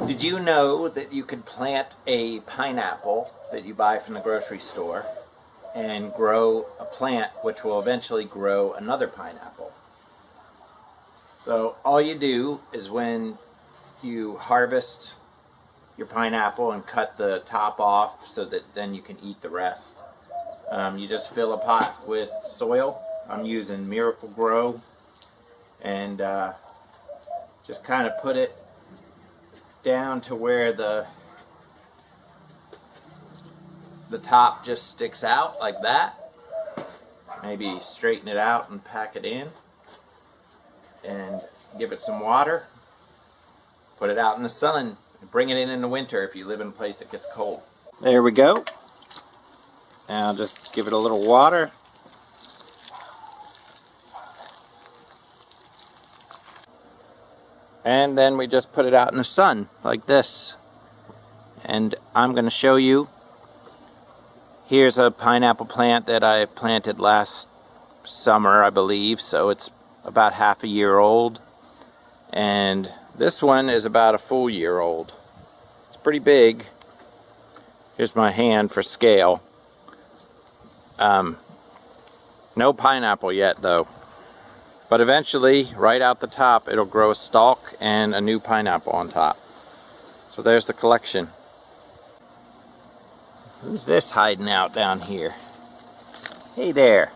Did you know that you could plant a pineapple that you buy from the grocery store and grow a plant which will eventually grow another pineapple? So all you do is when you harvest your pineapple and cut the top off so that then you can eat the rest, you just fill a pot with soil. I'm using Miracle-Gro, and just kind of put it down to where the top just sticks out like that. Maybe straighten it out and pack it in, and give it some water. Put it out in the sun. Bring it in the winter if you live in a place that gets cold. There we go. And I'll just give it a little water. And then we just put it out in the sun like this. And I'm going to show you. Here's a pineapple plant that I planted last summer, I believe. So it's about half a year old. And this one is about a full year old. It's pretty big. Here's my hand for scale. No pineapple yet though. But eventually, right out the top, it'll grow a stalk and a new pineapple on top. So there's the collection. Who's this hiding out down here? Hey there.